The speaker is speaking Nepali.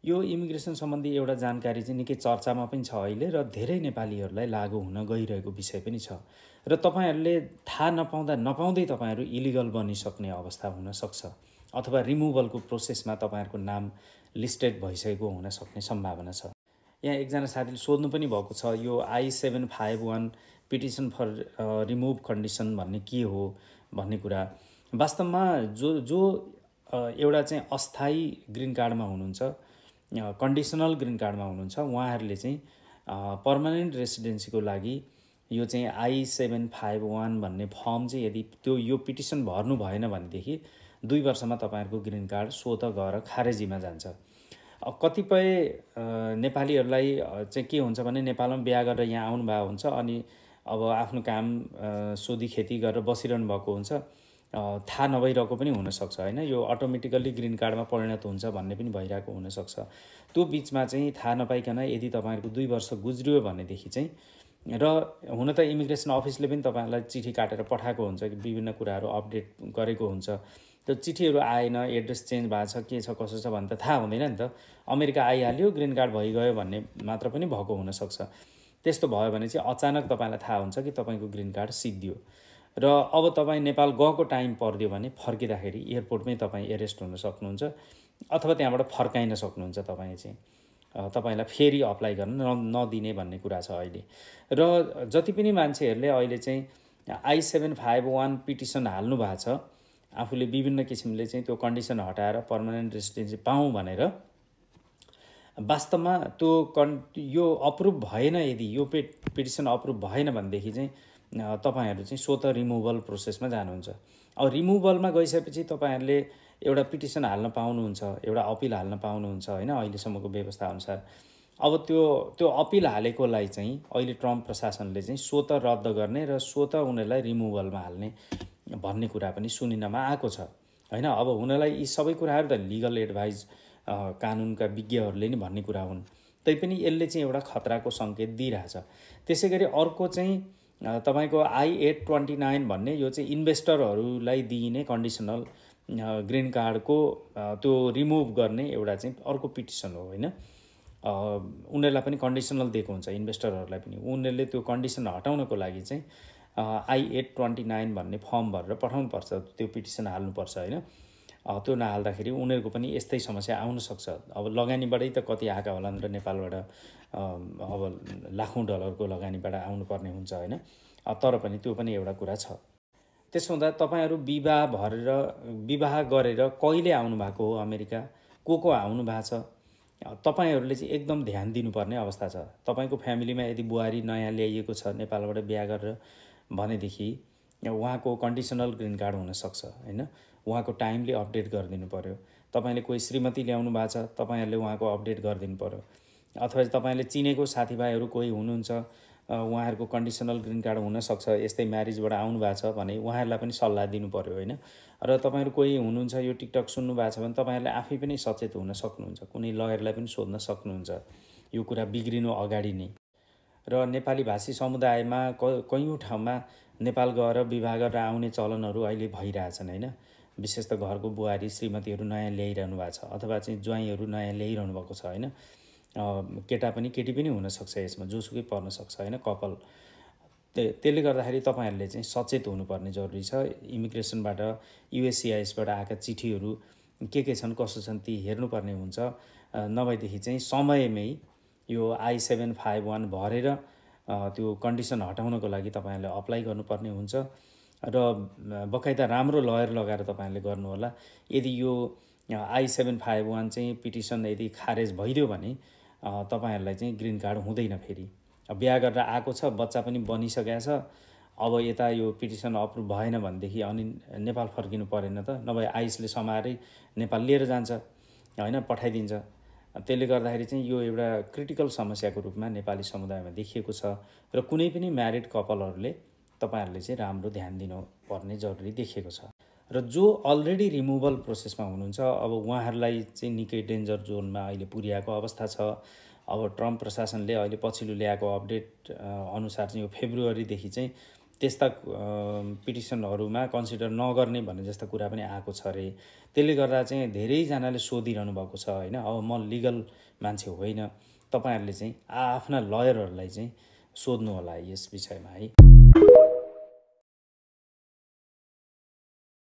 यो इमिग्रेसन सम्बन्धी एउटा जानकारी चाहिँ निकै चर्चामा पनि छ अहिले र धेरै नेपालीहरूलाई लागू हुन गइरहेको विषय पनि छ र तपाईँहरूले थाहा नपाउँदै तपाईँहरू इलिगल बनिसक्ने अवस्था हुनसक्छ अथवा रिमुभलको प्रोसेसमा तपाईँहरूको नाम लिस्टेड भइसकेको हुन सक्ने सम्भावना छ। यहाँ एकजना साथीले सोध्नु पनि भएको छ यो I-751 petition for remove condition भन्ने के हो भन्ने कुरा। वास्तवमा जो एउटा चाहिँ अस्थायी ग्रिन कार्डमा हुनुहुन्छ, कन्डिसनल ग्रिन कार्डमा हुनुहुन्छ, उहाँहरूले चाहिँ पर्मानेन्ट रेसिडेन्सीको लागि यो चाहिँ I-751 भन्ने फर्म चाहिँ यदि यो पिटिसन भर्नु भएन भनेदेखि 2 वर्षमा तपाईँहरूको ग्रिन कार्ड स्वतः गएर खारेजीमा जान्छ। कतिपय नेपालीहरूलाई चाहिँ के हुन्छ भने नेपालमा बिहा गरेर यहाँ आउनुभएको हुन्छ अनि अब आफ्नो काम सोधी खेती गरेर बसिरहनु भएको हुन्छ, थाहा नभइरहेको पनि हुनसक्छ होइन, यो अटोमेटिकल्ली ग्रिन कार्डमा परिणत हुन्छ भन्ने पनि भइरहेको हुनसक्छ। त्यो बिचमा चाहिँ थाहा नपाइकन यदि तपाईँहरूको 2 वर्ष गुज्रियो भनेदेखि चाहिँ र हुन त इमिग्रेसन अफिसले पनि तपाईँहरूलाई चिठी काटेर पठाएको हुन्छ कि विभिन्न कुराहरू अपडेट गरेको हुन्छ, त्यो चिठीहरू आएन, एड्रेस चेन्ज भएको छ, के छ कसो छ भन्ने त थाहा हुँदैन नि त। अमेरिका आइहाल्यो ग्रिन कार्ड भइगयो भन्ने मात्र पनि भएको हुनसक्छ। त्यस्तो भयो भने चाहिँ अचानक तपाईँलाई थाहा हुन्छ कि तपाईँको ग्रिन कार्ड सिद्धियो र अब तपाईँ नेपाल गएको टाइम परिदियो भने फर्किँदाखेरि एयरपोर्टमै तपाईँ एरेस्ट हुन सक्नुहुन्छ अथवा त्यहाँबाट फर्काइन सक्नुहुन्छ। तपाईँ चाहिँ तपाईँलाई फेरि अप्लाई गर्न नदिने भन्ने कुरा छ अहिले। र जति पनि मान्छेहरूले अहिले चाहिँ I-751 पिटिसन हाल्नु भएको छ, आफूले विभिन्न किसिमले चाहिँ त्यो कन्डिसन हटाएर पर्मानेन्ट रेसिडेन्सी पाऊँ भनेर, वास्तवमा त्यो यो अप्रुभ भएन, यदि यो पिटिसन अप्रुभ भएन भनेदेखि चाहिँ तपाईँहरू चाहिँ स्वतः रिमुभल प्रोसेसमा जानुहुन्छ। अब रिमुभलमा गइसकेपछि तपाईँहरूले एउटा पिटिसन हाल्न पाउनुहुन्छ, एउटा अपिल हाल्न पाउनुहुन्छ होइन, अहिलेसम्मको व्यवस्था अनुसार। अब त्यो अपिल हालेकोलाई चाहिँ अहिले ट्रम्प प्रशासनले चाहिँ स्वतः रद्द गर्ने र स्वतः उनीहरूलाई रिमुभलमा हाल्ने भन्ने कुरा पनि सुनिनमा आएको छ होइन। अब हुनलाई यी सबै कुराहरू त लिगल एडभाइज कानुनका विज्ञहरूले नै भन्ने कुरा हुन्, तैपनि यसले चाहिँ एउटा खतराको सङ्केत दिइरहेछ। त्यसै गरी अर्को चाहिँ तपाईँको I-829 भन्ने यो चाहिँ इन्भेस्टरहरूलाई दिइने कन्डिसनल ग्रिन कार्डको त्यो रिमुभ गर्ने एउटा चाहिँ अर्को पिटिसन हो होइन। उनीहरूलाई पनि कन्डिसनल दिएको हुन्छ, इन्भेस्टरहरूलाई पनि। उनीहरूले त्यो कन्डिसन हटाउनको लागि चाहिँ I-829 भन्ने फर्म भरेर पठाउनुपर्छ, त्यो पिटिसन हाल्नुपर्छ होइन। त्यो नहाल्दाखेरि उनीहरूको पनि यस्तै समस्या आउन सक्छ। अब लगानीबाटै त कति आएका होलान् र नेपालबाट अब लाखौँ डलरको लगानीबाट आउनुपर्ने हुन्छ होइन। तर पनि त्यो पनि एउटा कुरा छ। त्यसो हुँदा तपाईँहरू विवाह गरेर कहिले आउनुभएको हो अमेरिका, को आउनु भएको छ, तपाईँहरूले चाहिँ एकदम ध्यान दिनुपर्ने अवस्था छ। तपाईँको फ्यामिलीमा यदि बुहारी नयाँ ल्याइएको छ नेपालबाट बिहा गरेर भनेदेखि उहाँको कन्डिसनल ग्रिन कार्ड हुनसक्छ होइन, उहाँको टाइमली अपडेट गरिदिनु पर्यो। तपाईँले कोही श्रीमती ल्याउनु भएको छ, तपाईँहरूले उहाँको अपडेट गरिदिनु पर्यो। अथवा तपाईँले चिनेको साथीभाइहरू कोही हुनुहुन्छ, उहाँहरूको कन्डिसनल ग्रिन कार्ड हुनसक्छ, यस्तै म्यारिजबाट आउनु भएको छ भने उहाँहरूलाई पनि सल्लाह दिनु पर्यो होइन। र तपाईँहरू कोही हुनुहुन्छ यो टिकटक सुन्नु भएको छ भने तपाईँहरूले आफै पनि सचेत हुन सक्नुहुन्छ, कुनै लयरलाई पनि सोध्न सक्नुहुन्छ यो कुरा बिग्रिनु अगाडि नै। र नेपाली भाषी समुदायमा कयौँ ठाउँमा नेपाल गएर विवाह गरेर आउने चलनहरू अहिले भइरहेछन् होइन। विशेष त घरको बुहारी श्रीमतीहरू नयाँ ल्याइरहनु भएको छ अथवा चाहिँ ज्वाइँहरू नयाँ ल्याइरहनु भएको छ होइन। केटा पनि केटी पनि हुनसक्छ, यसमा जोसुकै पर्न सक्छ होइन, कपाल। त्यसले गर्दाखेरि तपाईँहरूले चाहिँ सचेत हुनुपर्ने जरुरी छ। इमिग्रेसनबाट USCISबाट आएका चिठीहरू के छन् कसो छन् ती हेर्नुपर्ने हुन्छ। नभएदेखि चाहिँ समयमै यो I-751 भरेर त्यो कन्डिसन हटाउनको लागि तपाईँहरूले अप्लाई गर्नुपर्ने हुन्छ र बकाइदा राम्रो लयर लगाएर तपाईँहरूले गर्नुहोला। यदि यो I-751 चाहिँ पिटिसन यदि खारेज भइदियो भने तपाईँहरूलाई चाहिँ ग्रिन कार्ड हुँदैन फेरि। बिहा गरेर आएको छ, बच्चा पनि बनिसकेको छ, अब यता यो पिटिसन अप्रुभ भएन भनेदेखि अनि नेपाल फर्किनु परेन त, नभए आइसले समाएरै नेपाल लिएर जान्छ होइन, पठाइदिन्छ। त्यसले गर्दाखेरि चाहिँ यो एउटा क्रिटिकल समस्याको रूपमा नेपाली समुदायमा देखिएको छ र कुनै पनि म्यारिड कपलहरूले तपाईँहरूले चाहिँ राम्रो ध्यान दिनुपर्ने जरुरी देखिएको छ। र जो अलरेडी रिमुभल प्रोसेसमा हुनुहुन्छ अब उहाँहरूलाई चाहिँ निकै डेन्जर जोनमा अहिले पुर्याएको अवस्था छ। अब ट्रम्प प्रशासनले अहिले पछिल्लो ल्याएको अपडेट अनुसार चाहिँ यो फेब्रुअरीदेखि चाहिँ त्यस्ता पिटिसनहरूमा कन्सिडर नगर्ने भन्ने जस्ता कुरा पनि आएको छ अरे। त्यसले गर्दा चाहिँ धेरैजनाले सोधिरहनु भएको छ होइन। अब म लिगल मान्छे होइन, तपाईँहरूले चाहिँ आफ्ना लयरहरूलाई चाहिँ सोध्नु होला यस विषयमा है।